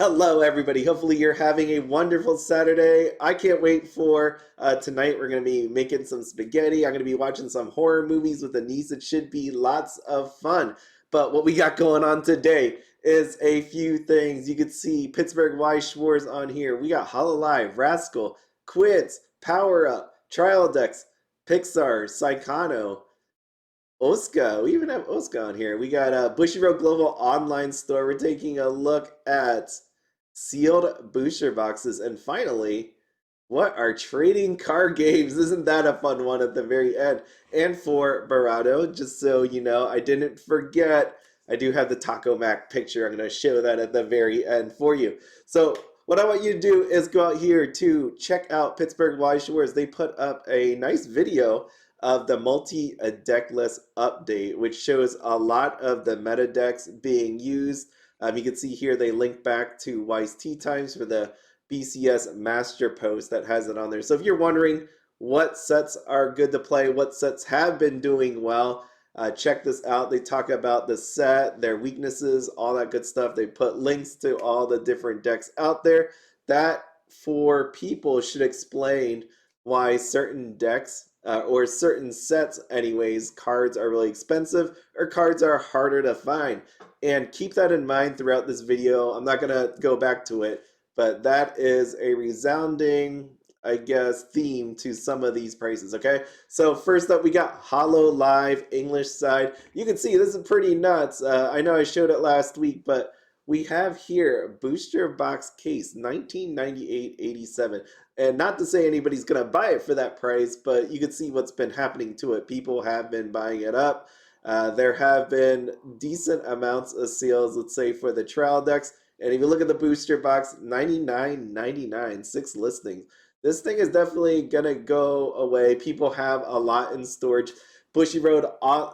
Hello, everybody. Hopefully, you're having a wonderful Saturday. I can't wait for tonight. We're going to be making some spaghetti. I'm going to be watching some horror movies with a niece. It should be lots of fun. But what we got going on today is a few things. You can see Pittsburgh Weiss Schwarz on here. We got Hololive, Rascal, Quids, Power Up, Trial Decks, Pixar, Saekano, OSICA. We even have OSICA on here. We got Bushiroad Global Online Store. We're taking a look at sealed booster boxes. And finally, what are trading card games? Isn't that a fun one at the very end? And for Barado, just so you know, I didn't forget, I do have the Taco Mac picture. I'm going to show that at the very end for you. So what I want you to do is go out here to check out Pittsburgh Weiss Schwarz. They put up a nice video of the multi-deck list update, which shows a lot of the meta decks being used. You can see here they link back to Weiss Tea Times for the BCS master post that has it on there. So if you're wondering what sets are good to play, what sets have been doing well, check this out. They talk about the set, their weaknesses, all that good stuff. They put links to all the different decks out there. That for people should explain why certain decks or certain sets anyways, cards are really expensive or cards are harder to find. And keep that in mind throughout this video. I'm not going to go back to it, but that is a resounding, I guess, theme to some of these prices, okay? So first up, we got Hololive English side. You can see this is pretty nuts. I know I showed it last week, but we have here booster box case 1998.87. And not to say anybody's going to buy it for that price, but you can see what's been happening to it. People have been buying it up. There have been decent amounts of sales, let's say, for the trial decks. And if you look at the booster box, 99.99, 6 listings. This thing is definitely going to go away. People have a lot in storage. Bushiroad on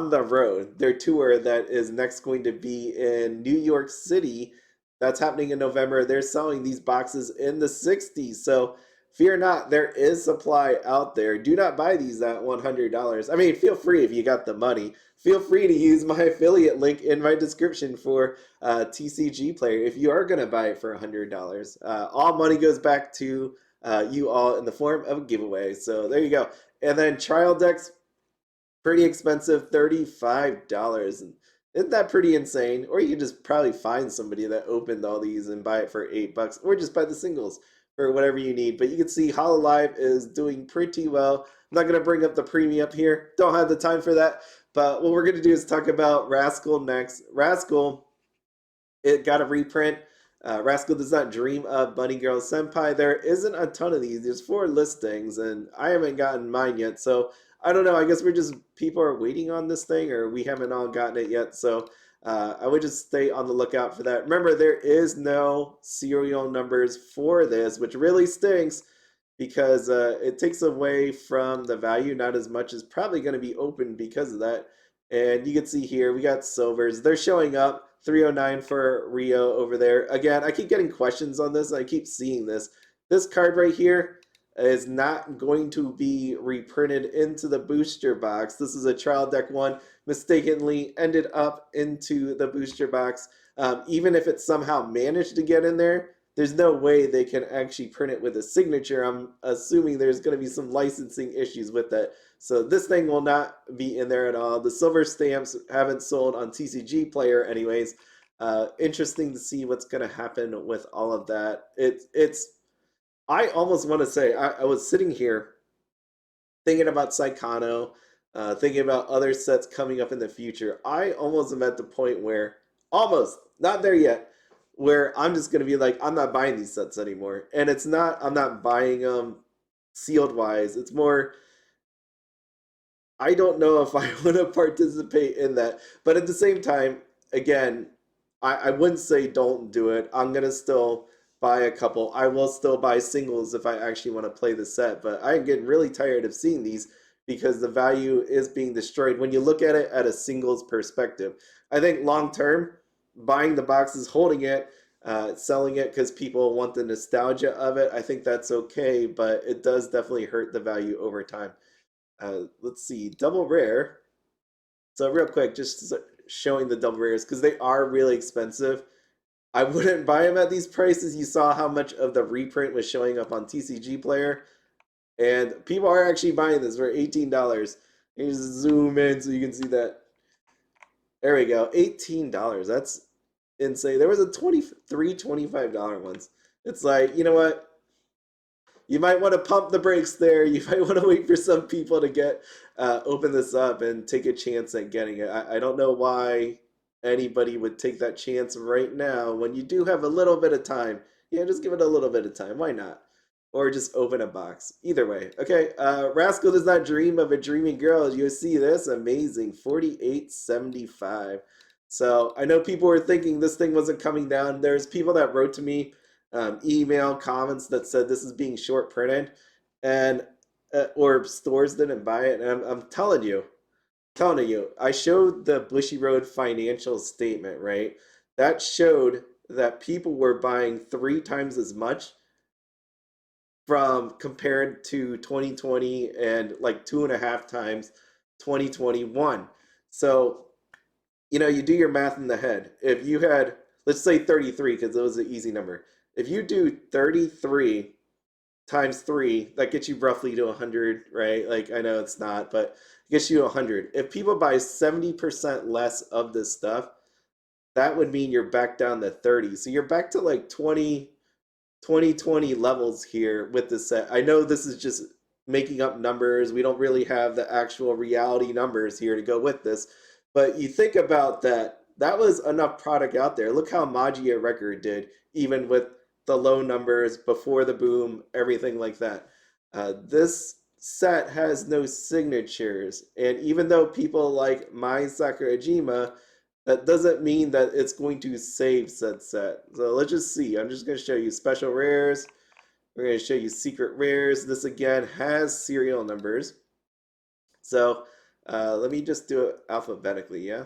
the Road, their tour that is next going to be in New York City. That's happening in November. They're selling these boxes in the 60s. So fear not, there is supply out there. Do not buy these at $100. I mean, feel free if you got the money. Feel free to use my affiliate link in my description for TCGPLAYER if you are going to buy it for $100. All money goes back to you all in the form of a giveaway. So there you go. And then trial decks, pretty expensive, $35. And isn't that pretty insane? Or you can just probably find somebody that opened all these and buy it for $8, or just buy the singles for whatever you need. But you can see Hololive is doing pretty well. I'm not going to bring up the premium up here. Don't have the time for that. But what we're going to do is talk about Rascal next. Rascal, it got a reprint. Rascal Does Not Dream of Bunny Girl Senpai. There isn't a ton of these. There's 4 listings, and I haven't gotten mine yet. So I don't know. I guess we're just, people are waiting on this thing, or we haven't all gotten it yet. So I would just stay on the lookout for that. Remember, there is no serial numbers for this, which really stinks because it takes away from the value. Not as much as probably going to be open because of that. And you can see here, we got silvers. They're showing up. 309 for Rio over there. Again, I keep getting questions on this. I keep seeing this. This card right here is not going to be reprinted into the booster box. This is a trial deck one. Mistakenly ended up into the booster box. Even if it somehow managed to get in there, there's no way they can actually print it with a signature. I'm assuming there's going to be some licensing issues with that. So this thing will not be in there at all. The silver stamps haven't sold on TCGPLAYER anyways. Interesting to see what's going to happen with all of that. I almost want to say, I was sitting here thinking about Saekano, thinking about other sets coming up in the future. I almost am at the point where, almost, not there yet, where I'm just going to be like, I'm not buying these sets anymore. And it's not, I'm not buying them sealed wise. It's more, I don't know if I want to participate in that. But at the same time, again, I wouldn't say don't do it. I'm going to still buy a couple. I will still buy singles if I actually want to play the set. But I'm getting really tired of seeing these because the value is being destroyed when you look at it at a singles perspective. I think long term, buying the boxes, holding it, selling it because people want the nostalgia of it, I think that's okay. But it does definitely hurt the value over time. Let's see, double rare. So real quick, just showing the double rares because they are really expensive. I wouldn't buy them at these prices. You saw how much of the reprint was showing up on TCGPLAYER, and people are actually buying this for $18. You just zoom in so you can see that. There we go, $18. That's insane. There was a $25 ones. It's like, you know what? You might want to pump the brakes there. You might want to wait for some people to get open this up and take a chance at getting it. I don't know why anybody would take that chance right now when you do have a little bit of time. Yeah, just give it a little bit of time. Why not? Or just open a box. Either way. Okay, Rascal Does Not Dream of a Dreaming Girl. You see this? Amazing. 48.75. So I know people were thinking this thing wasn't coming down. There's people that wrote to me, email comments that said this is being short printed, and or stores didn't buy it. And I'm telling you, I showed the Bushiroad financial statement, right? That showed that people were buying 3 times as much from compared to 2020 and like 2.5 times 2021. So, you know, you do your math in the head. If you had, let's say 33, because it was an easy number. If you do 33 times 3, that gets you roughly to 100, right? Like, I know it's not, but it gets you 100. If people buy 70% less of this stuff, that would mean you're back down to 30. So you're back to like 2020 levels here with this set. I know this is just making up numbers. We don't really have the actual reality numbers here to go with this. But you think about that, that was enough product out there. Look how Magia Record did, even with the low numbers before the boom, everything like that. This set has no signatures. And even though people like Mai Sakurajima, that doesn't mean that it's going to save said set. So let's just see. I'm just going to show you special rares. We're going to show you secret rares. This again has serial numbers. So let me just do it alphabetically, yeah?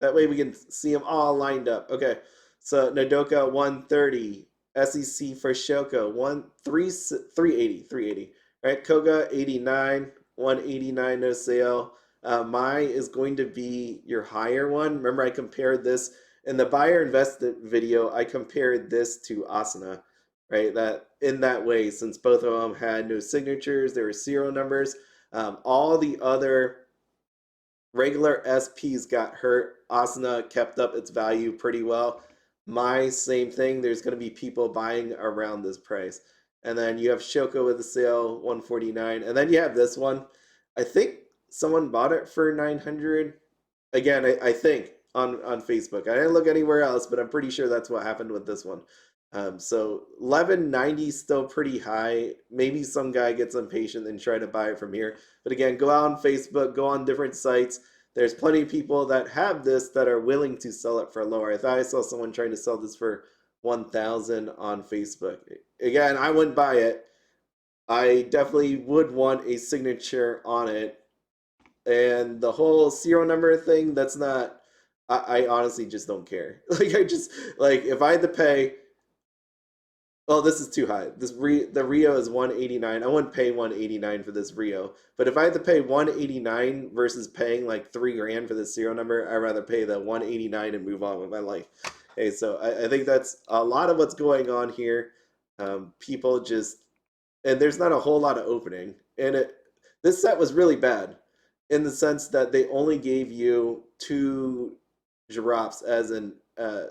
That way we can see them all lined up. Okay, so Nodoka 130, SEC for Shoko 380, right? Koga 89, 189 no sale. Mai is going to be your higher one. Remember, I compared this in the buyer invested video. I compared this to Asuna, right? That in that way, since both of them had no signatures, there were serial numbers. All the other regular SPs got hurt. Asuna kept up its value pretty well. Mai same thing. There's going to be people buying around this price. And then you have Shoko with the sale, 149. And then you have this one. I think someone bought it for 900. Again, I think on Facebook. I didn't look anywhere else, but I'm pretty sure that's what happened with this one. So 1190 is still pretty high. Maybe some guy gets impatient and try to buy it from here. But again, go out on Facebook, go on different sites. There's plenty of people that have this that are willing to sell it for lower. I thought I saw someone trying to sell this for 1,000 on Facebook. Again, I wouldn't buy it. I definitely would want a signature on it. And the whole serial number thing, that's not, I honestly just don't care. Like, I just, like, if I had to pay, oh, this is too high. The Rio is 189. I wouldn't pay 189 for this Rio. But if I had to pay 189 versus paying like 3 grand for this serial number, I'd rather pay the 189 and move on with my life. Okay, so I think that's a lot of what's going on here. People just, and there's not a whole lot of opening. And this set was really bad in the sense that they only gave you 2 drops as in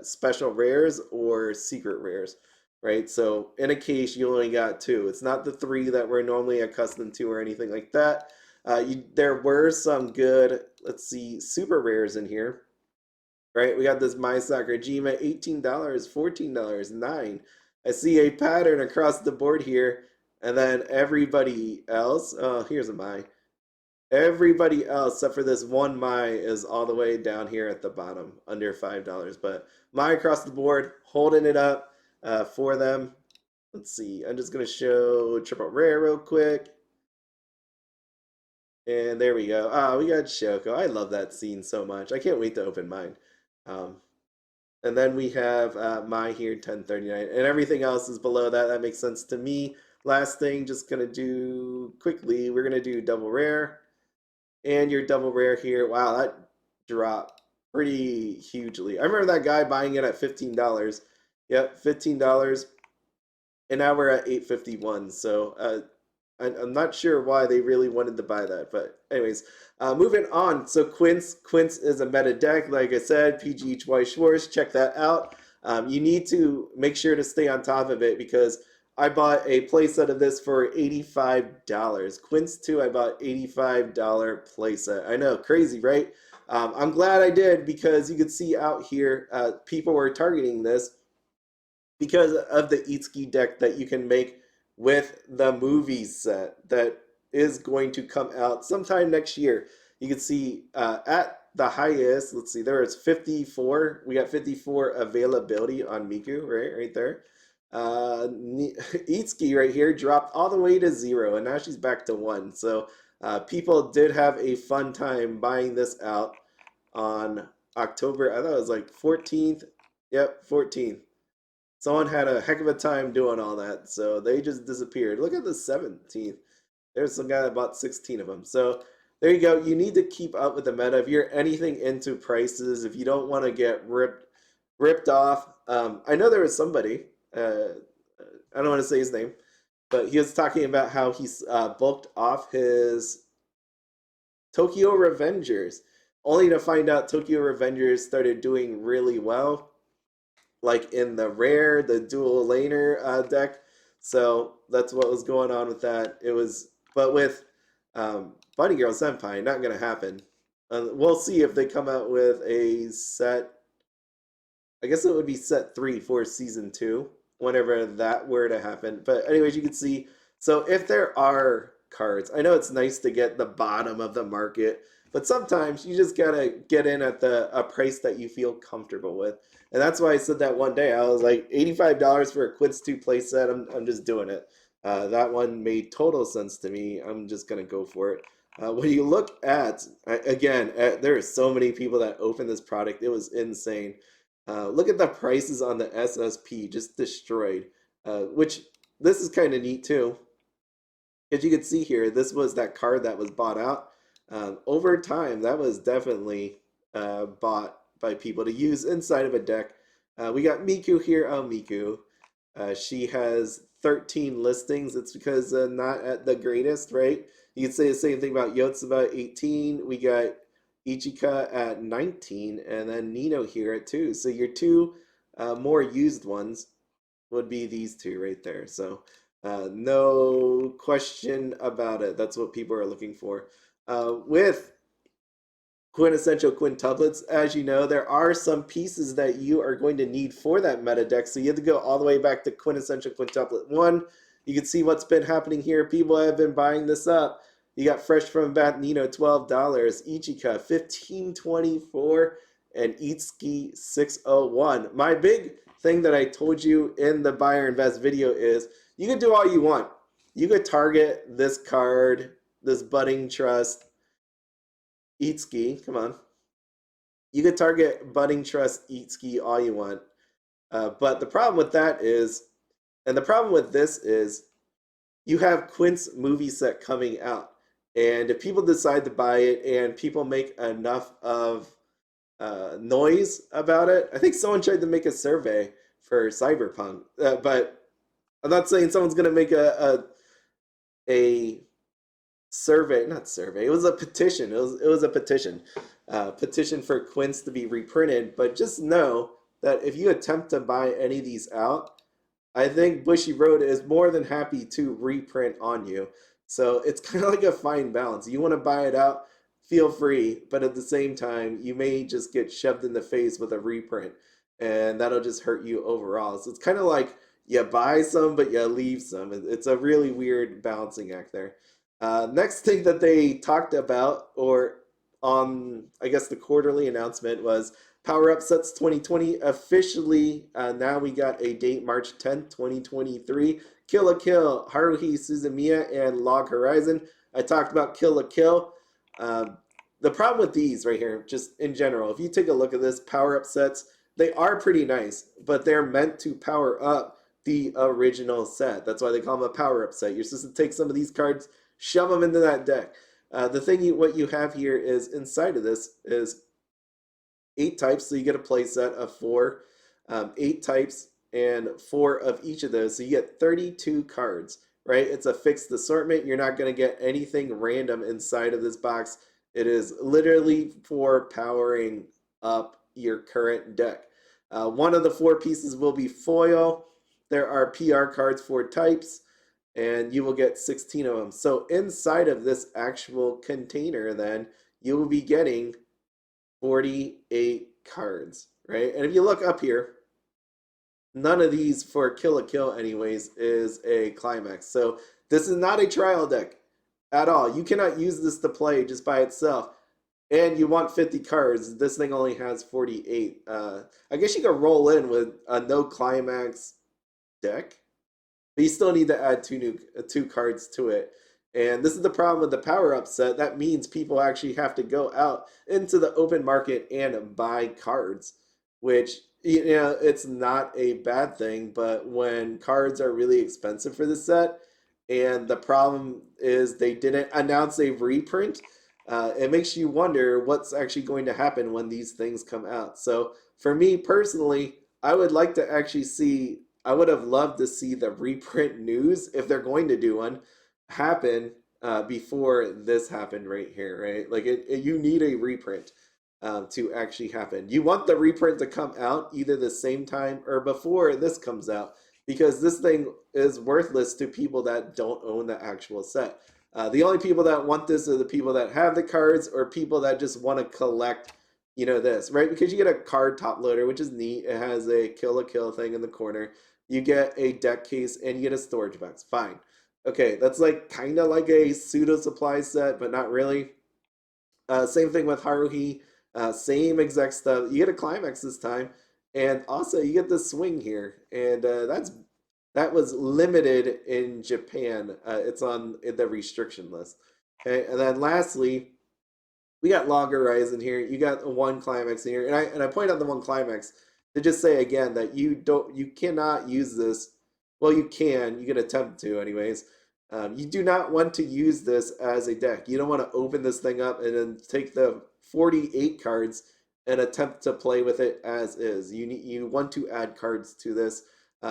special rares or secret rares, right? So in a case, you only got 2. It's not the 3 that we're normally accustomed to or anything like that. There were some good, let's see, super rares in here, right? We got this Mai Sakurajima, $18, $14, 9. I see a pattern across the board here, and then everybody else, oh, here's a Mai. Everybody else, except for this one Mai, is all the way down here at the bottom, under $5. But Mai across the board, holding it up for them. Let's see. I'm just going to show triple rare real quick. And there we go. Ah, we got Shoko. I love that scene so much. I can't wait to open mine. And then we have Mai here, 1039. And everything else is below that. That makes sense to me. Last thing, just going to do quickly. We're going to do double rare. And your double rare here. Wow, that drop. pretty hugely. I remember that guy buying it at $15. Yep, $15, and now we're at 851. So I'm not sure why they really wanted to buy that, but anyways, moving on. So Quince is a meta deck, like I said. PGH Weiss Schwarz, check that out. You need to make sure to stay on top of it because I bought a playset of this for $85. Quince 2, I bought $85 playset. I know, crazy, right? I'm glad I did because you could see out here, people were targeting this because of the Itsuki deck that you can make with the movie set that is going to come out sometime next year. You can see at the highest, let's see, there is 54. We got 54 availability on Miku, right there. Itsuki right here dropped all the way to 0, and now she's back to 1. So people did have a fun time buying this out on October, I thought it was like 14th. Yep, 14th. Someone had a heck of a time doing all that, so they just disappeared. Look at the 17th. There's some guy that bought 16 of them. So there you go. You need to keep up with the meta. If you're anything into prices, if you don't want to get ripped off. I know there was somebody, I don't want to say his name, but he was talking about how he's bulked off his Tokyo Revengers, only to find out Tokyo Revengers started doing really well, like in the rare, the dual laner deck. So that's what was going on with that. It was, but with Bunny Girl Senpai, not gonna happen. We'll see if they come out with a set. I guess it would be set 3 for season 2, whenever that were to happen. But anyways, you can see. So if there are cards, I know it's nice to get the bottom of the market, but sometimes you just gotta get in at a price that you feel comfortable with. And that's why I said that one day. I was like, $85 for a Quince 2 playset. I'm just doing it. That one made total sense to me. I'm just gonna go for it. When you look at, again, there are so many people that open this product. It was insane. Look at the prices on the SSP, just destroyed. Which this is kind of neat too. As you can see here, this was that card that was bought out. Over time, that was definitely bought by people to use inside of a deck. We got Miku here. Oh, Miku. She has 13 listings. It's because not at the greatest, right? You could say the same thing about Yotsuba, 18. We got Ichika at 19, and then Nino here at 2. So your two more used ones would be these two right there. So no question about it. That's what people are looking for. With Quintessential Quintuplets, as you know, there are some pieces that you are going to need for that meta deck. So you have to go all the way back to Quintessential Quintuplet 1. You can see what's been happening here. People have been buying this up. You got Fresh from Bat Nino, $12. Ichika, $15.24. And Itsuki, $6.01. My big thing that I told you in the Buy or Invest video is you can do all you want. You could target this card, this Budding Trust, Itsuki, come on. You could target Budding Trust, Itsuki all you want. But the problem with that is, and the problem with this is, you have Quint's movie set coming out. And if people decide to buy it and people make enough of noise about it, I think someone tried to make a survey for Cyberpunk. But I'm not saying someone's going to make a survey, not survey, it was a petition. It was a petition. Petition for Quince to be reprinted. But just know that if you attempt to buy any of these out, I think Bushiroad is more than happy to reprint on you. So it's kind of like a fine balance. You want to buy it out, feel free, but at the same time, you may just get shoved in the face with a reprint, and that'll just hurt you overall. So it's kind of like you buy some, but you leave some. It's a really weird balancing act there. Next thing that they talked about, or on, I guess, the quarterly announcement was Power Up Sets 2020 officially. Now we got a date, March 10th, 2023. Kill la Kill, Haruhi Suzumiya, and Log Horizon. I talked about Kill la Kill. The problem with these right here, just in general, if you take a look at this, Power Up Sets, they are pretty nice, but they're meant to power up the original set. That's why they call them a Power Up set. You're supposed to take some of these cards, shove them into that deck. The thing what you have here is inside of this is 8 types, so you get a play set of 4, 8 types, and 4 of each of those. So you get 32 cards, right? It's a fixed assortment. You're not going to get anything random inside of this box. It is literally for powering up your current deck. One of the 4 pieces will be foil. There are PR cards for types, and you will get 16 of them. So inside of this actual container, then you will be getting 48 cards, right? And if you look up here, none of these for Kill a Kill, anyways, is a climax. So this is not a trial deck at all. You cannot use this to play just by itself. And you want 50 cards. This thing only has 48. I guess you could roll in with a no climax deck, but you still need to add two cards to it. And this is the problem with the power up set. That means people actually have to go out into the open market and buy cards, which, you know, it's not a bad thing. But when cards are really expensive for the set, and the problem is they didn't announce a reprint, it makes you wonder what's actually going to happen when these things come out. So for me personally, I would like to actually see, I would have loved to see the reprint news, if they're going to do one, happen before this happened right here, right? Like you need a reprint to actually happen. You want the reprint to come out either the same time or before this comes out, because this thing is worthless to people that don't own the actual set. The only people that want this are the people that have the cards, or people that just want to collect, you know, this, right? Because you get a card top loader, which is neat. It has a kill a kill thing in the corner. You get a deck case and you get a storage box. Fine. Okay, that's like kind of like a pseudo supply set, but not really. Same thing with Haruhi. Same exact stuff. You get a climax this time, and also you get the swing here, and that was limited in Japan. It's on the restriction list. Okay, and then lastly, we got Log Horizon here. You got one climax in here, and I point out the one climax to just say again that you cannot use this. Well, you can. You can attempt to, anyways. You do not want to use this as a deck. You don't want to open this thing up and then take the 48 cards and attempt to play with it as is. You want to add cards to this.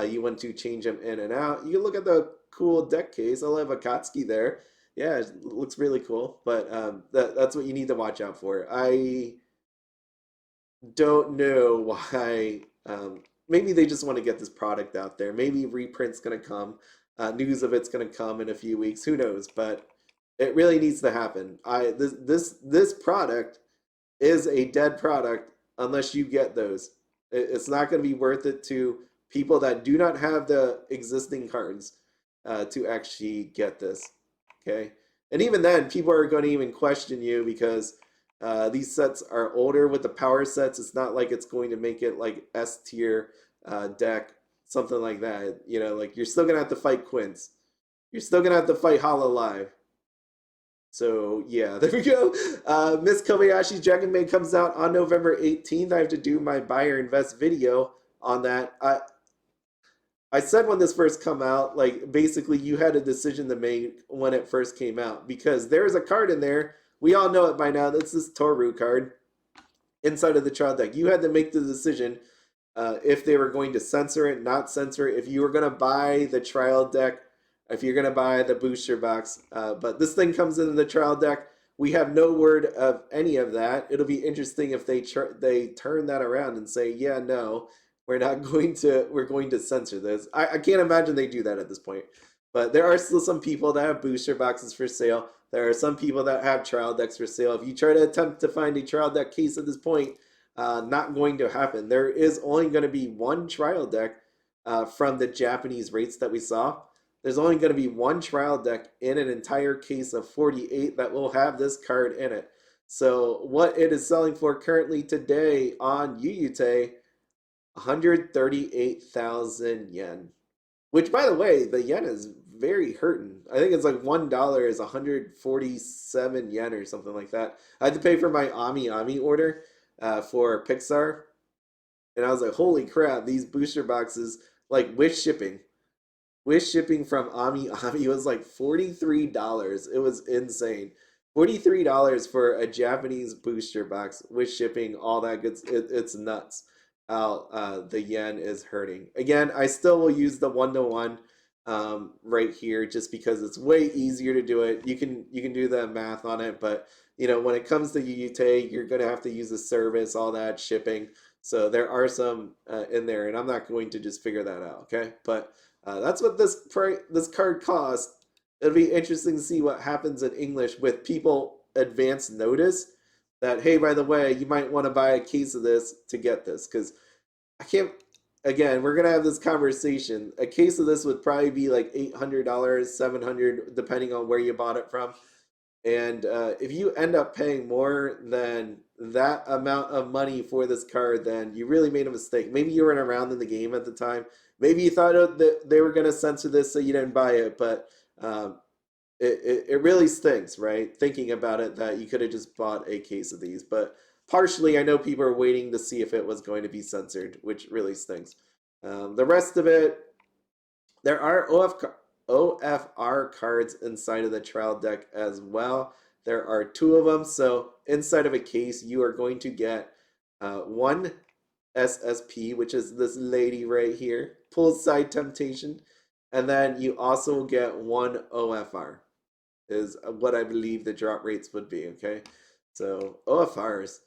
You want to change them in and out. You can look at the cool deck case. I'll have Akatsuki there. Yeah, it looks really cool, but that's what you need to watch out for. I don't know why. Maybe they just want to get this product out there. Maybe reprint's going to come. News of it's going to come in a few weeks. Who knows? But it really needs to happen. This product is a dead product unless you get those. It's not going to be worth it to people that do not have the existing cards to actually get this. Okay, and even then, people are going to even question you because these sets are older with the power sets. It's not like it's going to make it like S tier deck, something like that. You know, like you're still gonna have to fight Quints. You're still gonna have to fight Hololive. So yeah, there we go. Miss Kobayashi's Dragon Maid comes out on November 18th. I have to do my buy or invest video on that. I said when this first come out, like basically you had a decision to make when it first came out, because there's a card in there. We all know it by now. That's this Toru card inside of the trial deck. You had to make the decision if they were going to censor it, not censor it, if you were going to buy the trial deck, if you're going to buy the booster box. But this thing comes in the trial deck. We have no word of any of that. It'll be interesting if they turn that around and say, yeah, no, we're going to censor this. I can't imagine they do that at this point. But there are still some people that have booster boxes for sale. There are some people that have trial decks for sale. If you try to attempt to find a trial deck case at this point, not going to happen. There is only going to be one trial deck from the Japanese rates that we saw. There's only going to be one trial deck in an entire case of 48 that will have this card in it. So what it is selling for currently today on Yuyute, 138,000 yen. Which, by the way, the yen is very hurting. I think it's like $1 is 147 yen or something like that. I had to pay for my Ami order for Pixar, and I was like, holy crap, these booster boxes, like with shipping. With shipping from Ami was like $43. It was insane. $43 for a Japanese booster box with shipping, all that good. It's nuts. How the yen is hurting. Again, I still will use the 1-to-1 right here just because it's way easier to do it. You can do the math on it, but when it comes to UUT, you're gonna have to use the service, all that shipping. So there are some in there, and I'm not going to just figure that out. Okay, but that's what this card costs. It'll be interesting to see what happens in English with people advance notice that, hey, by the way, you might want to buy a case of this to get this. Because I can't, again, we're going to have this conversation. A case of this would probably be like $800, $700, depending on where you bought it from. And if you end up paying more than that amount of money for this card, then you really made a mistake. Maybe you weren't around in the game at the time. Maybe you thought that they were going to censor this so you didn't buy it, but it really stinks, right? Thinking about it, that you could have just bought a case of these. But partially, I know people are waiting to see if it was going to be censored, which really stinks. The rest of it, there are OFR cards inside of the trial deck as well. There are two of them. So inside of a case, you are going to get one SSP, which is this lady right here, Poolside Temptation. And then you also get one OFR, is what I believe the drop rates would be, okay? So OFRs,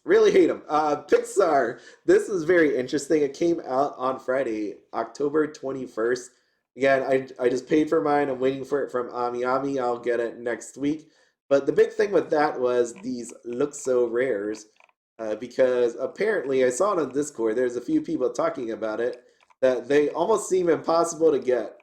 really hate them. Pixar, this is very interesting. It came out on Friday, October 21st. Again, I just paid for mine. I'm waiting for it from Ami Ami. I'll get it next week. But the big thing with that was these look so rares, because apparently I saw it on Discord. There's a few people talking about it, that they almost seem impossible to get.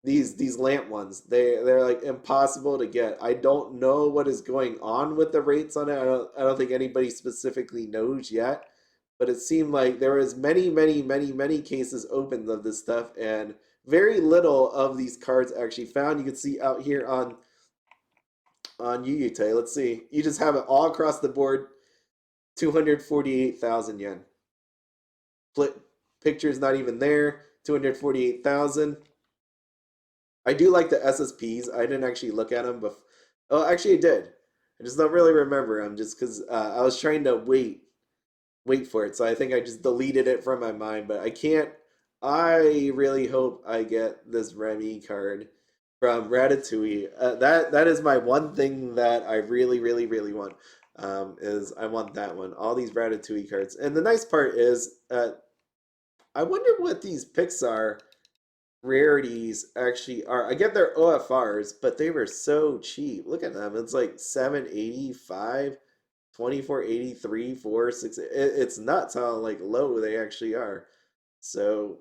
These lamp ones, they're like impossible to get. I don't know what is going on with the rates on it. I don't think anybody specifically knows yet, but it seemed like there was many cases opened of this stuff, and very little of these cards actually found. You can see out here on UUT. Let's see. You just have it all across the board. 248,000 yen. Split picture's not even there. 248,000. I do like the SSPs. I didn't actually look at them, but oh, actually I did. I just don't really remember them, just because I was trying to wait for it. So I think I just deleted it from my mind. But I can't. I really hope I get this Remy card from Ratatouille. That is my one thing that I really want. Is I want that one. All these Ratatouille cards. And the nice part is, I wonder what these Pixar rarities actually are. I get their OFRs, but they were so cheap. Look at them. It's like 785, 2483, 4, 6. It's nuts how like low they actually are. So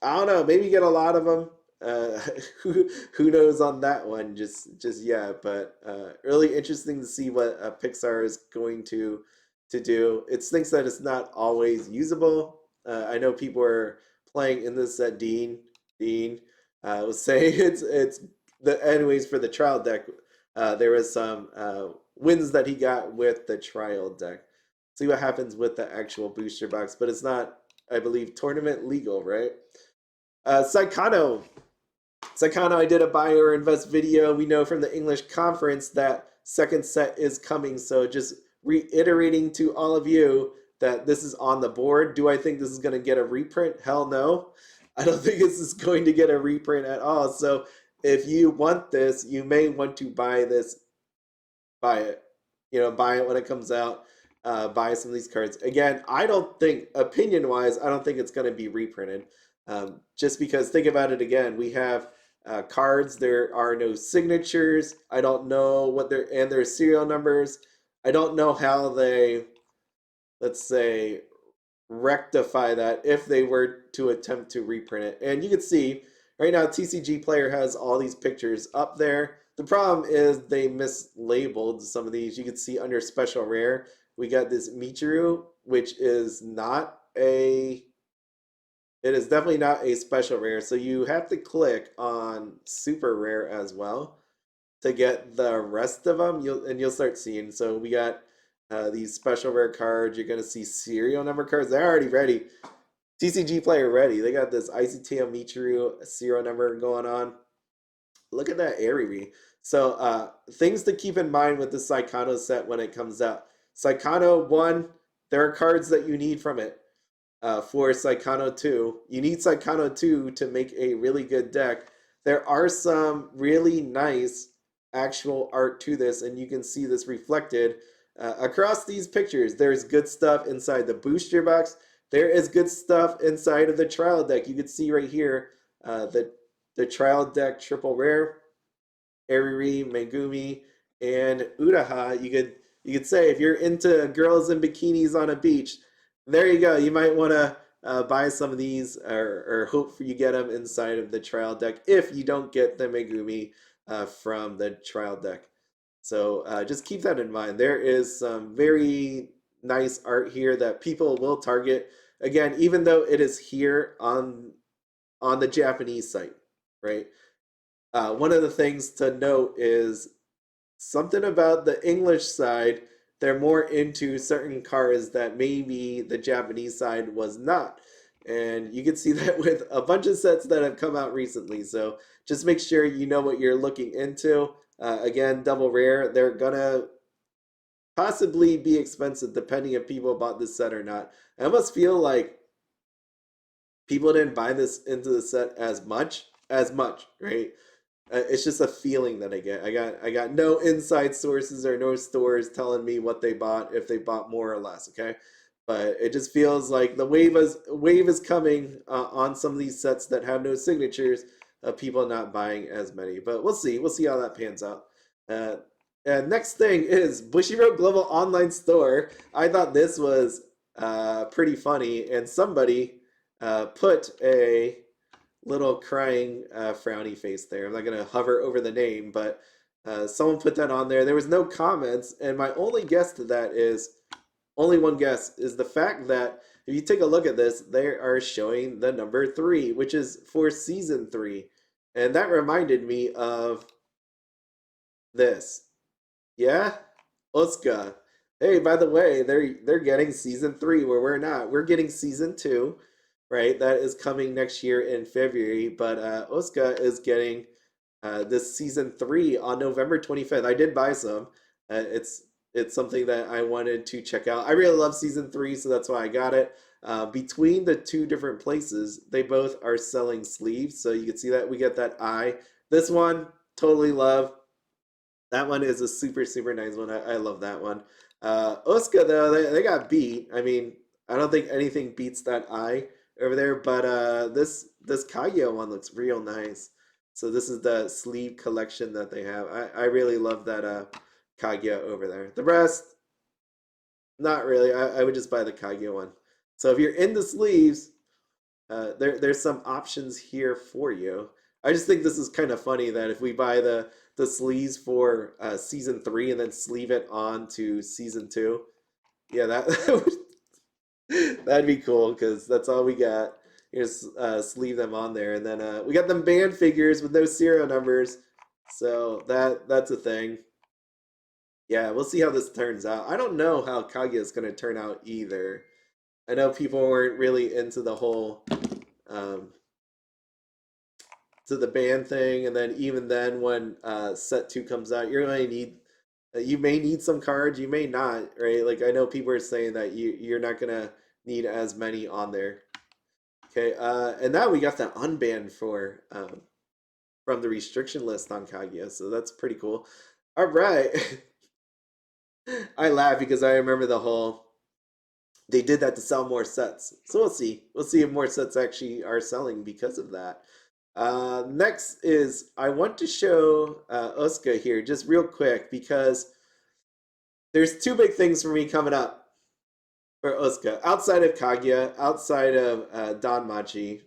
I don't know. Maybe get a lot of them. Uh, who knows on that one? Just yeah. But really interesting to see what Pixar is going to do. It stinks that it's not always usable. I know people are playing in this at Dean was saying it's the anyways for the trial deck. There was some wins that he got with the trial deck. See what happens with the actual booster box, but it's not, I believe, tournament legal, right? Saekano. Saekano, I did a buy or invest video. We know from the English conference that second set is coming. So just reiterating to all of you that this is on the board. Do I think this is going to get a reprint? Hell no. I don't think this is going to get a reprint at all. So if you want this, you may want to buy this, buy it. Buy it when it comes out. Buy some of these cards. Again, I don't think, opinion-wise, I don't think it's going to be reprinted. Just because, think about it again, we have cards, there are no signatures. I don't know what and their serial numbers. I don't know how they, let's say, rectify that if they were to attempt to reprint it. And you can see right now TCGPLAYER has all these pictures up there. The problem is they mislabeled some of these. You can see under special rare, we got this Michiru, which is not a, it is definitely not a special rare. So you have to click on super rare as well to get the rest of them. You'll start seeing. So we got these special rare cards. You're gonna see serial number cards. They're already ready. TCGPLAYER ready. They got this ICTO Michiru serial number going on. Look at that Ariri. So things to keep in mind with the Saekano set when it comes out. Saekano 1, there are cards that you need from it. For Saekano 2, you need Saekano 2 to make a really good deck. There are some really nice actual art to this, and you can see this reflected across these pictures. There's good stuff inside the booster box. There is good stuff inside of the trial deck. You can see right here the trial deck triple rare. Eriri, Megumi, and Uraha. You could say if you're into girls in bikinis on a beach, there you go. You might want to buy some of these, or hope for you get them inside of the trial deck if you don't get the Megumi from the trial deck. So just keep that in mind. There is some very nice art here that people will target. Again, even though it is here on the Japanese site, right? One of the things to note is something about the English side. They're more into certain cars that maybe the Japanese side was not. And you can see that with a bunch of sets that have come out recently. So just make sure you know what you're looking into. Again, double rare, they're gonna possibly be expensive depending if people bought this set or not. I almost feel like people didn't buy this into the set as much, right? It's just a feeling that I get. I got no inside sources or no stores telling me what they bought, if they bought more or less. Okay, but it just feels like the wave is coming on some of these sets that have no signatures of people not buying as many. But we'll see. We'll see how that pans out. Uh, and next thing is Bushiroad Global Online Store. I thought this was pretty funny, and somebody put a little crying frowny face there. I'm not going to hover over the name, but someone put that on there. There was no comments, and my only guess to that is only one guess is the fact that if you take a look at this, they are showing the number 3, which is for season 3. And that reminded me of this. Yeah? OSICA. Hey, by the way, they're getting season 3 where we're not. We're getting season 2, right? That is coming next year in February, but OSICA is getting this season 3 on November 25th. I did buy some. It's something that I wanted to check out. I really love season 3, so that's why I got it. Between the two different places, they both are selling sleeves, so you can see that we get that eye. This one, totally love. That one is a super, super nice one. I love that one. OSICA, though, they got beat. I mean, I don't think anything beats that eye over there, but this Kaguya one looks real nice. So this is the sleeve collection that they have. I really love that Kaguya over there. The rest, not really. I would just buy the Kaguya one. So if you're into sleeves, there's some options here for you. I just think this is kind of funny that if we buy the sleeves for season 3 and then sleeve it on to season 2, yeah, that'd be cool because that's all we got. You just sleeve them on there, and then we got them band figures with no serial numbers, so that's a thing. Yeah, we'll see how this turns out. I don't know how Kaguya is going to turn out either. I know people weren't really into the whole um, to the band thing, and then even then, when set 2 comes out, you're going to need you may need some cards, you may not, right? Like I know people are saying that you're not gonna need as many on there. Okay, and now we got the unbanned for from the restriction list on Kaguya, so that's pretty cool. All right, I laugh because I remember the whole they did that to sell more sets. So we'll see. We'll see if more sets actually are selling because of that. Next is I want to show OSICA here just real quick because there's two big things for me coming up for OSICA. Outside of Kaguya, outside of Danmachi,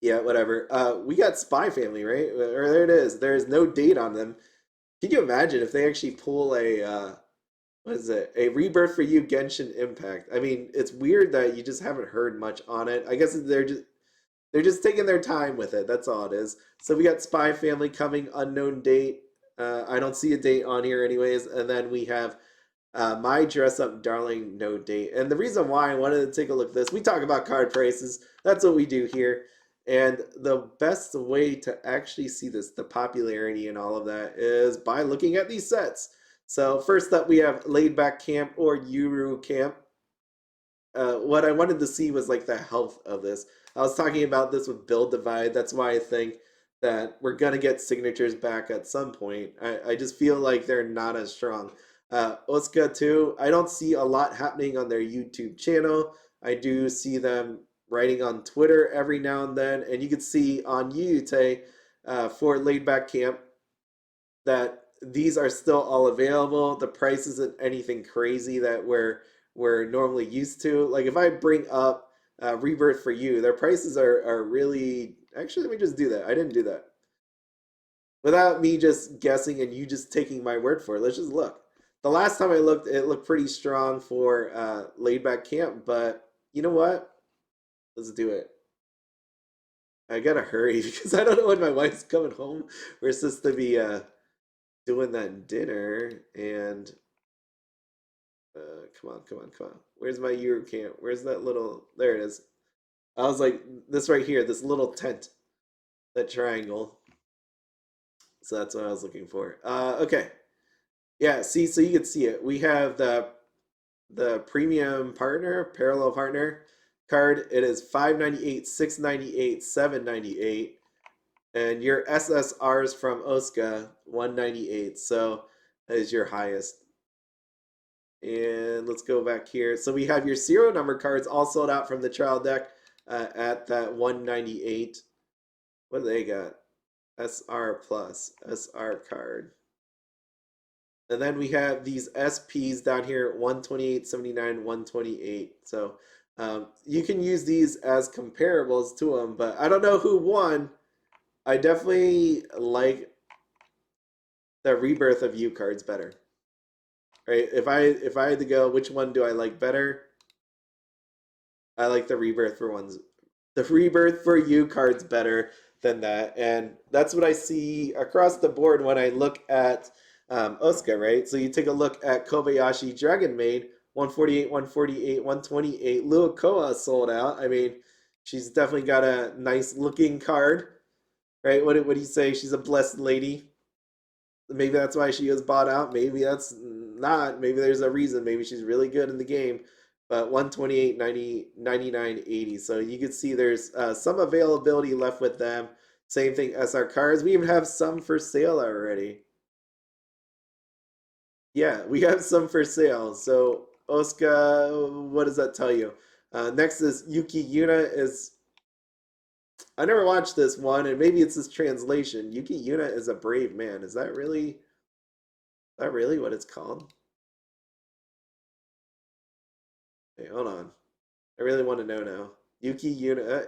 yeah, whatever. We got Spy Family, right? Or there it is. There's no date on them. Can you imagine if they actually pull a what is it? A Rebirth for You Genshin Impact. I mean, it's weird that you just haven't heard much on it. I guess they're just taking their time with it. That's all it is. So we got Spy Family coming, unknown date. I don't see a date on here anyways. And then we have My Dress Up Darling, no date. And the reason why I wanted to take a look at this, we talk about card prices. That's what we do here. And the best way to actually see this, the popularity and all of that, is by looking at these sets. So first up, we have Laid Back Camp or Yuru Camp. What I wanted to see was like the health of this. I was talking about this with Build Divide. That's why I think that we're gonna get signatures back at some point. I just feel like they're not as strong. OSICA too. I don't see a lot happening on their YouTube channel. I do see them writing on Twitter every now and then, and you can see on YouTube for Laid Back Camp that these are still all available. The price isn't anything crazy that we're normally used to. Like if I bring up Rebirth for you, their prices are really actually. Let me just do that. I didn't do that without me just guessing and you just taking my word for it. Let's just look. The last time I looked, it looked pretty strong for Laid Back Camp, but you know what? Let's do it. I gotta hurry because I don't know when my wife's coming home. We're supposed to be doing that dinner, and come on, come on, come on. Where's my Euro camp? Where's that little? There it is. I was like, this right here, this little tent, that triangle. So that's what I was looking for. Okay. Yeah, see, so you can see it. We have the premium partner, parallel partner card. It is 598, 698, 798. And your SSRs from OSICA 198. So that is your highest. And let's go back here. So we have your serial number cards all sold out from the trial deck at that 198. What do they got? SR plus, SR card. And then we have these SPs down here, 128.79, 128. So you can use these as comparables to them, but I don't know who won. I definitely like the Rebirth of You cards better. Right? If I had to go, which one do I like better? I like the Rebirth for ones. The Rebirth for You cards better than that, and that's what I see across the board when I look at OSICA. Right? So you take a look at Kobayashi Dragon Maid, 148, 148, 128. Luakoa sold out. I mean, she's definitely got a nice looking card. Right? What do you say? She's a blessed lady. Maybe that's why she was bought out. Maybe that's not. Maybe there's a reason. Maybe she's really good in the game. But 128, 90, 99, 80. So you can see there's some availability left with them. Same thing SR cards. We even have some for sale already. Yeah, we have some for sale. So OSICA, what does that tell you? Next is Yuki. Yuna is. I never watched this one, and maybe it's this translation. Yuki Yuna is a brave man. Is that really what it's called? Hey, hold on. I really want to know now. Yuki Yuna.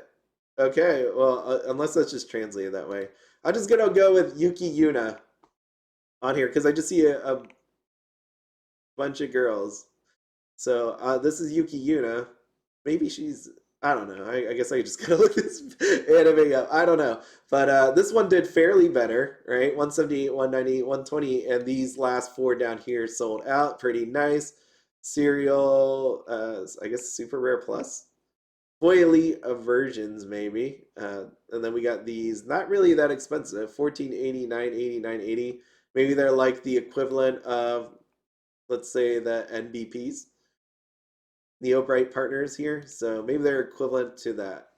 Okay, well, unless that's just translated that way. I'm just gonna go with Yuki Yuna on here because I just see a bunch of girls. So this is Yuki Yuna. Maybe she's. I don't know. I guess I just gotta look this anime up. I don't know. But this one did fairly better, right? 178, 190, 120, and these last four down here sold out. Pretty nice. Serial, I guess Super Rare Plus. Foily versions, maybe. And then we got these, not really that expensive, 1480, 980, 980. Maybe they're like the equivalent of, let's say, the NBPs. Neo Bright partners here, so maybe they're equivalent to that.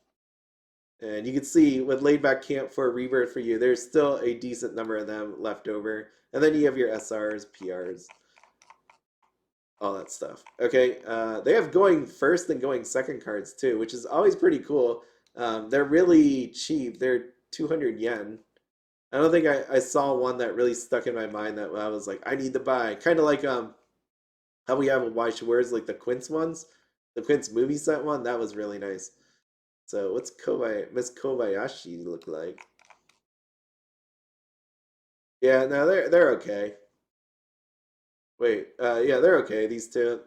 And you can see with Laid Back Camp for Rebirth for You, there's still a decent number of them left over. And then you have your SRs, PRs, all that stuff. Okay, they have going first and going second cards too, which is always pretty cool. They're really cheap. They're 200 yen. I don't think I saw one that really stuck in my mind that I was like, I need to buy. Kind of like how we have a Weiss Schwarz, like the Quince ones, the Quince movie set one. That was really nice. So what's Miss Kobayashi look like? Yeah, no, they're okay. Wait, yeah, they're okay. These two.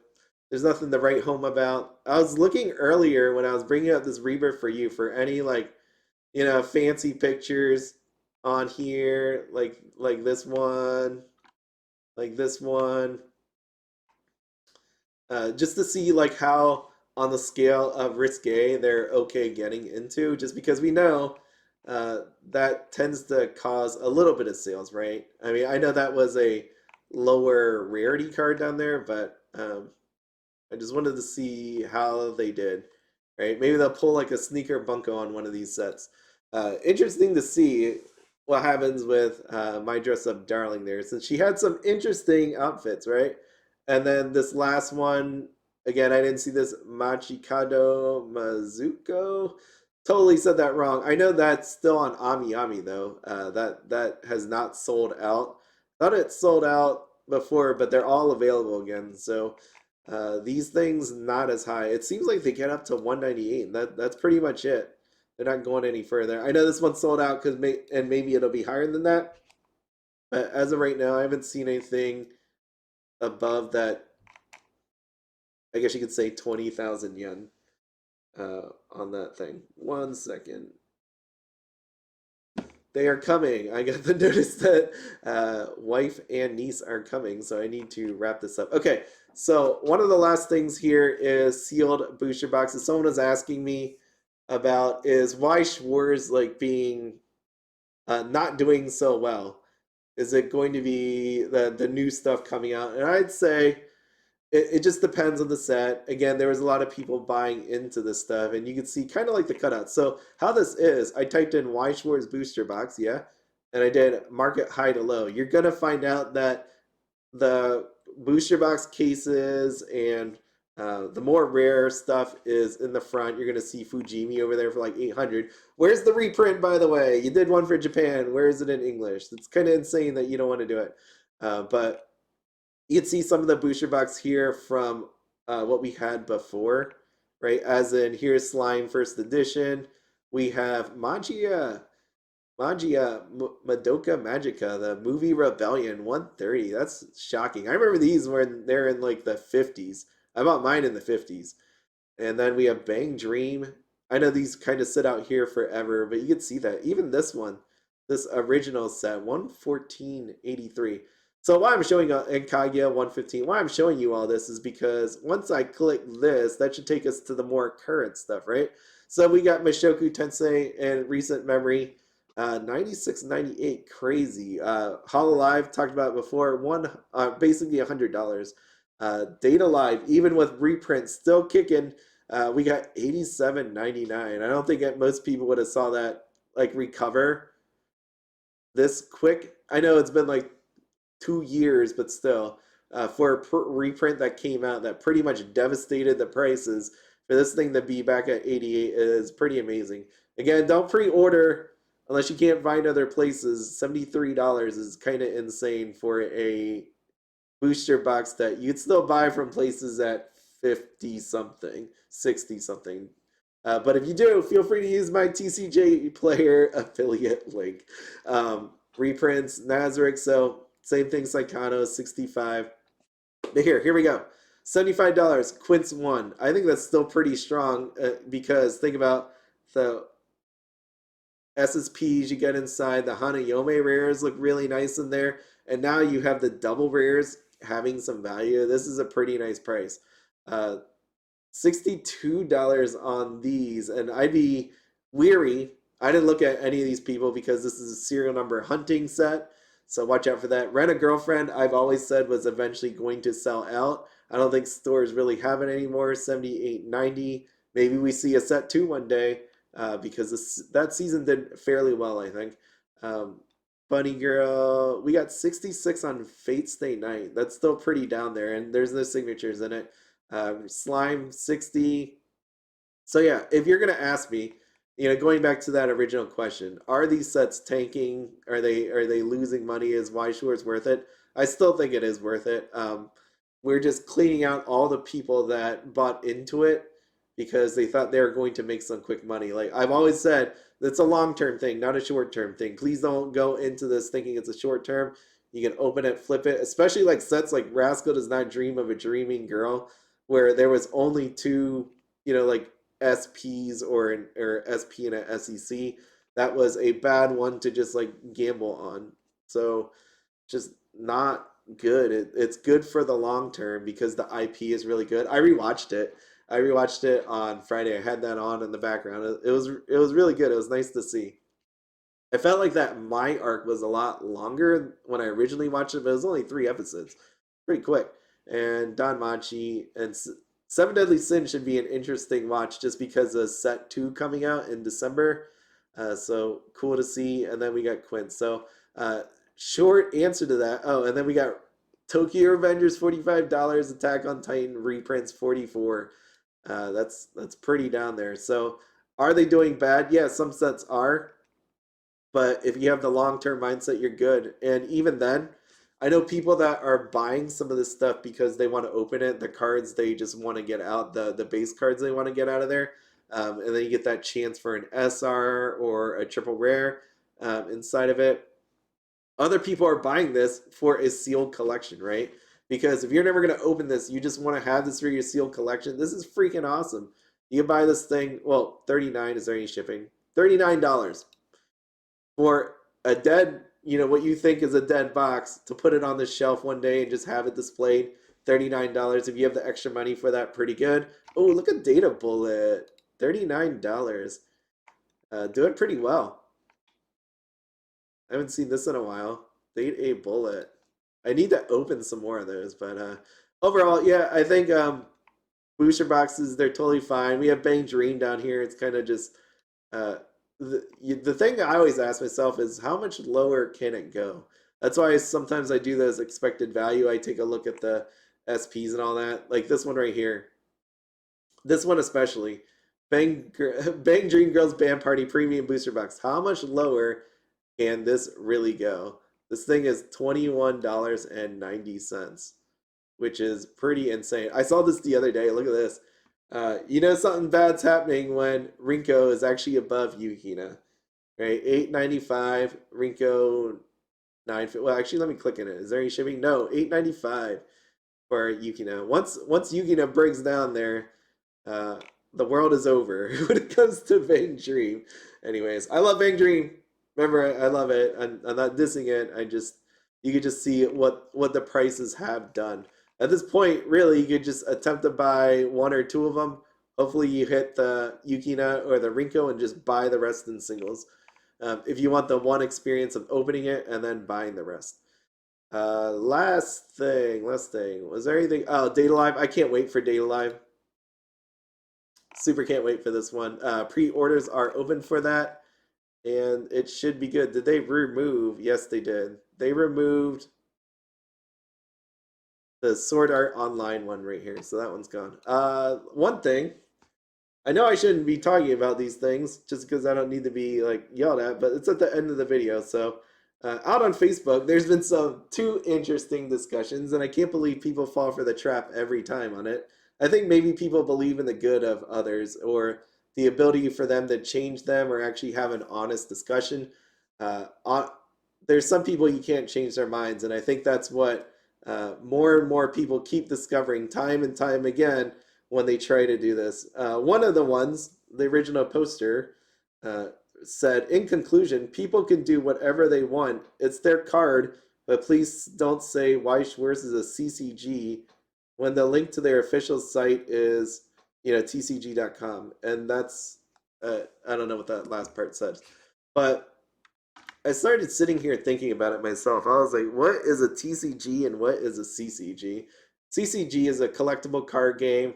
There's nothing to write home about. I was looking earlier when I was bringing up this Rebirth for You for any like, fancy pictures on here, like this one, like this one, just to see like how on the scale of risque, they're okay getting into, just because we know that tends to cause a little bit of sales, right? I mean, I know that was a lower rarity card down there, but I just wanted to see how they did, right? Maybe they'll pull like a sneaker bunko on one of these sets. Interesting to see what happens with my dress up darling there, since she had some interesting outfits, right? And then this last one, again, I didn't see this Machikado Mazuko. Totally said that wrong. I know that's still on Ami Ami though. That has not sold out. Thought it sold out before, but they're all available again. So these things not as high. It seems like they get up to 198, and that's pretty much it. They're not going any further. I know this one sold out and maybe it'll be higher than that. But as of right now, I haven't seen anything above that. I guess you could say 20,000 yen on that thing. 1 second. They are coming. I got the notice that wife and niece are coming, so I need to wrap this up. Okay, so one of the last things here is sealed booster boxes. Someone was asking me about is Weiss Schwarz like being not doing so well. Is it going to be the new stuff coming out? And I'd say it just depends on the set. Again, there was a lot of people buying into this stuff, and you can see kind of like the cutouts. So how this is, I typed in Weiss Schwarz booster box, yeah, and I did market high to low. You're gonna find out that the booster box cases and the more rare stuff is in the front. You're gonna see Fujimi over there for like 800. Where's the reprint, by the way? You did one for Japan. Where is it in English? It's kind of insane that you don't want to do it, but you can see some of the booster box here from what we had before, right? As in, here's Slime First Edition. We have Madoka Magica, the movie Rebellion, 130. That's shocking. I remember these when they're in like the 50s. I bought mine in the 50s. And then we have Bang Dream. I know these kind of sit out here forever, but you can see that. Even this one, this original set, 114.83. So why I'm showing in Kaguya 115, why I'm showing you all this is because once I click this, that should take us to the more current stuff, right? So we got Mushoku Tensei and recent memory, 96.98, crazy. Hololive talked about it before, basically $100. Data Live, even with reprints still kicking, we got 87.99. I don't think that most people would have saw that like recover this quick. I know it's been like 2 years, but still, for a reprint that came out that pretty much devastated the prices, for this thing to be back at 88 is pretty amazing. Again, don't pre-order unless you can't find other places. $73 is kind of insane for a booster box that you'd still buy from places at 50 something, 60 something. But if you do, feel free to use my TCG player affiliate link. Reprints, Nazarick, so same thing, Saekano, 65. But here we go. $75, Quints 1. I think that's still pretty strong because think about the SSPs you get inside. The Hanayome rares look really nice in there. And now you have the double rares having some value. This is a pretty nice price. $62 on these. And I'd be weary. I didn't look at any of these people because this is a serial number hunting set. So watch out for that. Rent a Girlfriend, I've always said was eventually going to sell out. I don't think stores really have it anymore. 78.90. Maybe we see a set 2 one day because that season did fairly well, I think. Bunny Girl, we got 66 on Fate Stay Night. That's still pretty down there, and there's no signatures in it. Slime 60. So yeah, if you're gonna ask me, going back to that original question, are these sets tanking? Are they losing money? Is Weiss Schwarz worth it? I still think it is worth it. We're just cleaning out all the people that bought into it because they thought they were going to make some quick money. Like I've always said, it's a long-term thing, not a short-term thing. Please don't go into this thinking it's a short-term. You can open it, flip it, especially like sets like Rascal Does Not Dream of a Dreaming Girl, where there was only two, like SPs or SP and a SEC. That was a bad one to just like gamble on. So just not good. It's good for the long term because the IP is really good. I rewatched it. I rewatched it on Friday. I had that on in the background. It was really good. It was nice to see. I felt like that my arc was a lot longer when I originally watched it, but it was only 3 episodes, pretty quick. And Don Machi and Seven Deadly Sins should be an interesting watch just because of Set 2 coming out in December. So cool to see. And then we got Quint. So short answer to that. Oh, and then we got Tokyo Revengers $45, Attack on Titan reprints 44. That's pretty down there. So are they doing bad? Yeah, some sets are, but if you have the long-term mindset, you're good. And even then, I know people that are buying some of this stuff because they want to open it, the cards they just want to get out, the base cards they want to get out of there. And then you get that chance for an SR or a triple rare inside of it. Other people are buying this for a sealed collection, right? Because if you're never going to open this, you just want to have this for your sealed collection. This is freaking awesome. You can buy this thing, well, 39, is there any shipping? $39 for a dead, what you think is a dead box to put it on the shelf one day and just have it displayed. $39. If you have the extra money for that, pretty good. Oh, look at Data Bullet. $39. Doing pretty well. I haven't seen this in a while. Date a Bullet. I need to open some more of those, but overall, yeah, I think booster boxes, they're totally fine. We have Bang Dream down here. It's kind of just uh, the thing I always ask myself is how much lower can it go? That's why sometimes I do those expected value. I take a look at the SPs and all that. Like this one right here. This one especially. Bang Dream Girls Band Party Premium Booster Box. How much lower can this really go? This thing is $21.90, which is pretty insane. I saw this the other day. Look at this. Something bad's happening when Rinko is actually above Yukina, right? 895, Rinko 9. Well, actually, let me click in it. Is there any shipping? No, 895 for Yukina. Once Yukina breaks down there, uh, the world is over when it comes to Bang Dream. Anyways, I love Bang Dream. Remember, I love it. I'm not dissing it. You could just see what the prices have done. At this point, really, you could just attempt to buy one or two of them. Hopefully, you hit the Yukina or the Rinko and just buy the rest in singles. If you want the one experience of opening it and then buying the rest. Last thing. Was there anything? Oh, Data Live. I can't wait for Data Live. Super can't wait for this one. Pre-orders are open for that, and it should be good. Did they remove? Yes, they did. They removed the Sword Art Online one right here, so that one's gone. One thing, I know I shouldn't be talking about these things just because I don't need to be like yelled at, but it's at the end of the video. So out on Facebook, there's been two interesting discussions, and I can't believe people fall for the trap every time on it. I think maybe people believe in the good of others or the ability for them to change them or actually have an honest discussion. On, there's some people you can't change their minds, and I think that's what more and more people keep discovering time and time again when they try to do this. One of the ones, the original poster, uh, said, in conclusion, people can do whatever they want. It's their card, but please don't say Weiss Schwarz is a CCG when the link to their official site is, tcg.com. And that's, I don't know what that last part says. But I started sitting here thinking about it myself. I was like, what is a TCG and what is a CCG? CCG is a collectible card game.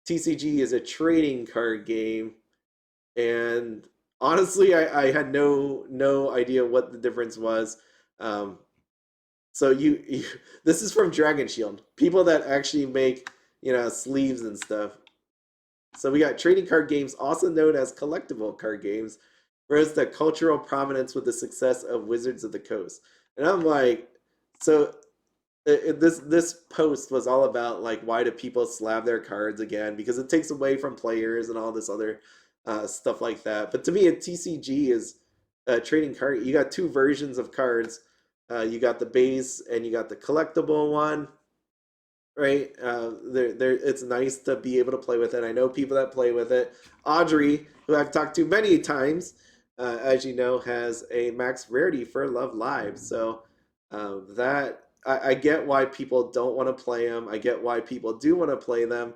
TCG is a trading card game. And honestly, I had no idea what the difference was. Um, so this is from Dragon Shield, people that actually make sleeves and stuff. So we got trading card games, also known as collectible card games, rose to cultural prominence with the success of Wizards of the Coast. And I'm like, so this post was all about like why do people slab their cards again, because it takes away from players and all this other stuff like that. But to me, a TCG is a trading card. You got two versions of cards. You got the base and you got the collectible one, right? It's nice to be able to play with it. I know people that play with it. Audrey, who I've talked to many times, as you know, has a max rarity for Love Live. So that I get why people don't want to play them. I get why people do want to play them.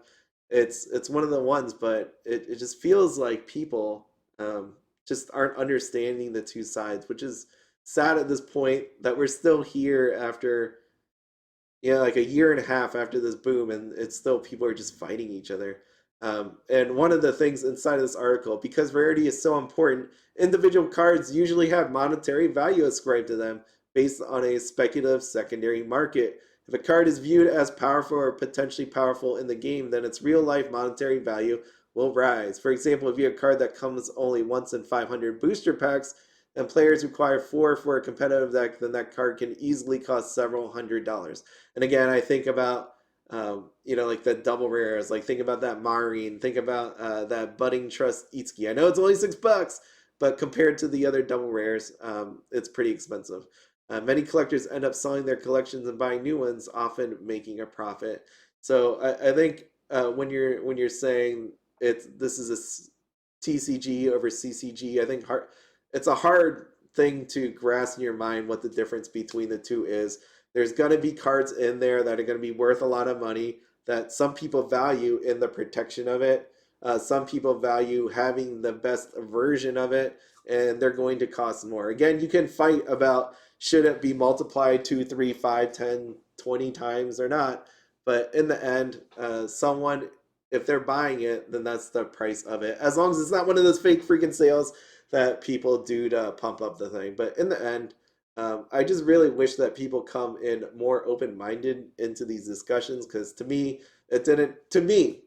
it's one of the ones, but it just feels like people just aren't understanding the two sides, which is sad at this point that we're still here after like a year and a half after this boom, and it's still people are just fighting each other. And one of the things inside of this article, because rarity is so important, individual cards usually have monetary value ascribed to them based on a speculative secondary market. If a card is viewed as powerful or potentially powerful in the game, then its real life monetary value will rise. For example, if you have a card that comes only once in 500 booster packs, and players require 4 for a competitive deck, then that card can easily cost several $100s. And again, I think about like the double rares. Like think about that Marine. Think about that Budding Trust Itsuki. I know it's only $6, but compared to the other double rares, it's pretty expensive. Many collectors end up selling their collections and buying new ones, often making a profit. So I think when you're saying this is a TCG over CCG, I think it's a hard thing to grasp in your mind what the difference between the two is. There's going to be cards in there that are going to be worth a lot of money that some people value in the protection of it. Some people value having the best version of it, and they're going to cost more. Again, you can fight about should it be multiplied 2, 3, 5, 10, 20 times or not. But in the end, someone, if they're buying it, then that's the price of it. As long as it's not one of those fake freaking sales that people do to pump up the thing. But in the end, I just really wish that people come in more open-minded into these discussions because to me, it didn't. To me,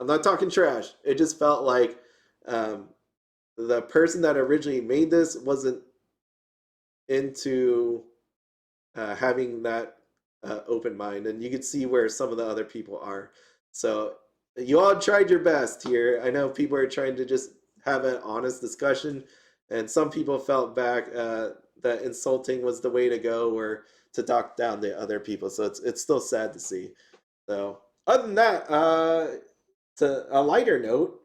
I'm not talking trash. It just felt like um, the person that originally made this wasn't into having that open mind, and you can see where some of the other people are. So you all tried your best here. I know people are trying to just have an honest discussion, and some people felt back that insulting was the way to go, or to talk down to other people. So it's still sad to see. So other than that, to a lighter note,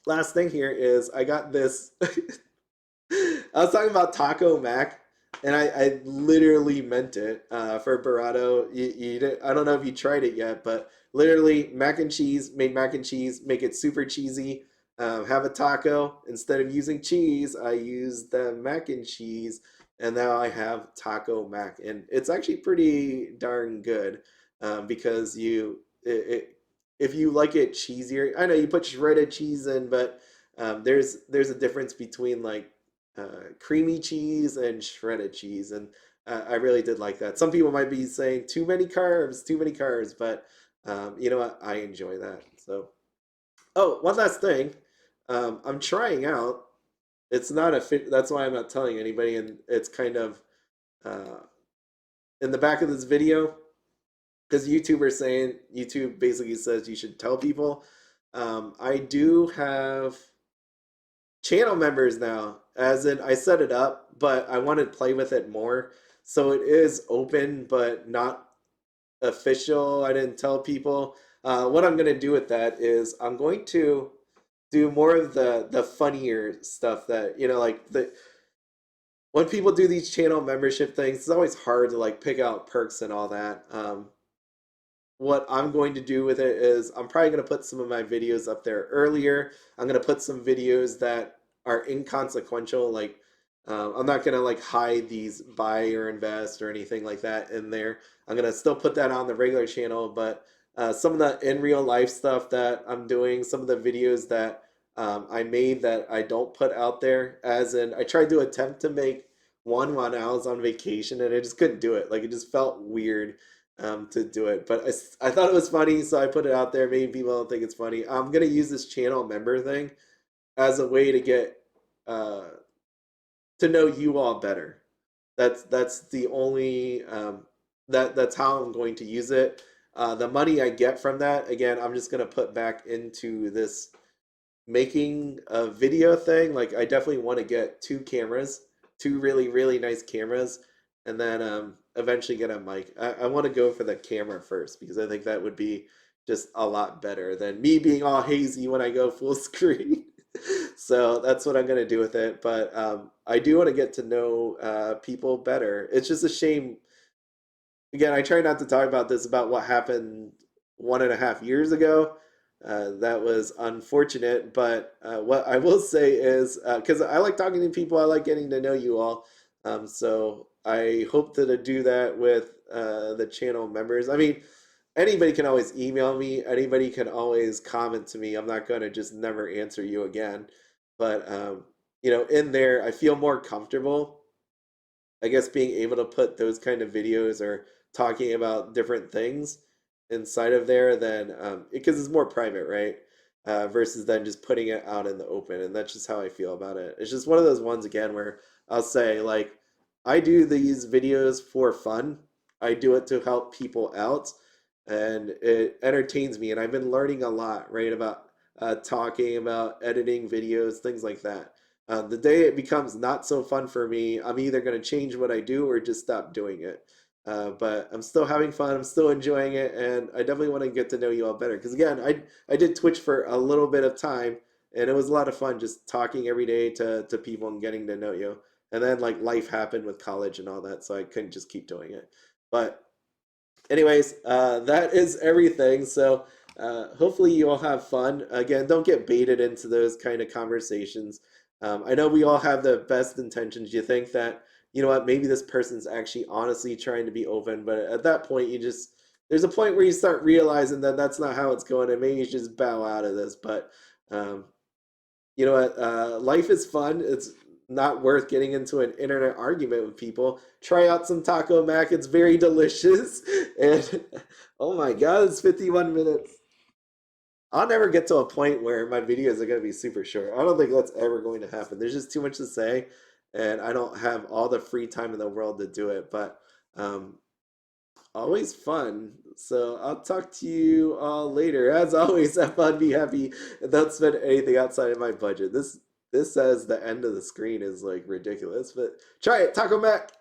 last thing here is I got this. I was talking about Taco Mac, and I literally meant it for burrito. I don't know if you tried it yet, but literally mac and cheese, made mac and cheese, make it super cheesy. Have a taco. Instead of using cheese, I used the mac and cheese, and now I have taco mac, and it's actually pretty darn good because if you like it cheesier, I know you put shredded cheese in, but there's a difference between like creamy cheese and shredded cheese, and I really did like that. Some people might be saying too many carbs, but you know what? I enjoy that. So, oh, one last thing, I'm trying out. It's not a fit. That's why I'm not telling anybody, and it's kind of uh, in the back of this video because YouTube basically says you should tell people. I do have channel members now, as in I set it up, but I want to play with it more. So it is open, but not official. I didn't tell people. What I'm going to do with that is I'm going to do more of the funnier stuff that, like when people do these channel membership things, it's always hard to like pick out perks and all that. What I'm going to do with it is I'm probably going to put some of my videos up there earlier. I'm going to put some videos that are inconsequential. Like, I'm not going to like hide these buy or invest or anything like that in there. I'm going to still put that on the regular channel, but some of the in real life stuff that I'm doing, some of the videos that I made that I don't put out there, as in I tried to attempt to make one while I was on vacation and I just couldn't do it. Like, it just felt weird to do it. But I thought it was funny, so I put it out there. Maybe people don't think it's funny. I'm gonna use this channel member thing as a way to get uh, to know you all better. That's the only that's how I'm going to use it. The money I get from that, again, I'm just gonna put back into this making a video thing. Like I definitely want to get two cameras, two really really nice cameras, and then eventually get a mic. I want to go for the camera first because I think that would be just a lot better than me being all hazy when I go full screen. So that's what I'm gonna do with it. But I do want to get to know people better. It's just a shame. Again, I try not to talk about this about what happened 1.5 years ago, That was unfortunate, but what I will say is because I like talking to people, I like getting to know you all. So I hope to do that with the channel members. I mean, anybody can always email me, anybody can always comment to me. I'm not going to just never answer you again. But, in there, I feel more comfortable, I guess, being able to put those kind of videos or talking about different things inside of there than because it's more private, right? Versus then just putting it out in the open, and that's just how I feel about it. It's just one of those ones again where I'll say like, I do these videos for fun. I do it to help people out, and it entertains me. And I've been learning a lot, right, about talking about editing videos, things like that. The day it becomes not so fun for me, I'm either going to change what I do or just stop doing it. But I'm still having fun. I'm still enjoying it, and I definitely want to get to know you all better. Because again, I did Twitch for a little bit of time, and it was a lot of fun just talking every day to people and getting to know you. And then like life happened with college and all that, so I couldn't just keep doing it. But anyways, that is everything. So hopefully you all have fun. Again, don't get baited into those kind of conversations. I know we all have the best intentions. You think that, you know what, maybe this person's actually honestly trying to be open, but at that point, there's a point where you start realizing that that's not how it's going, and maybe you should just bow out of this. But um, you know what? Life is fun. It's not worth getting into an internet argument with people. Try out some taco mac. It's very delicious. And oh my God, it's 51 minutes. I'll never get to a point where my videos are going to be super short. I don't think that's ever going to happen. There's just too much to say, and I don't have all the free time in the world to do it. But um, always fun. So I'll talk to you all later. As always, have fun, be happy, and don't spend anything outside of my budget. This says the end of the screen is like ridiculous, but try it, Taco Mac.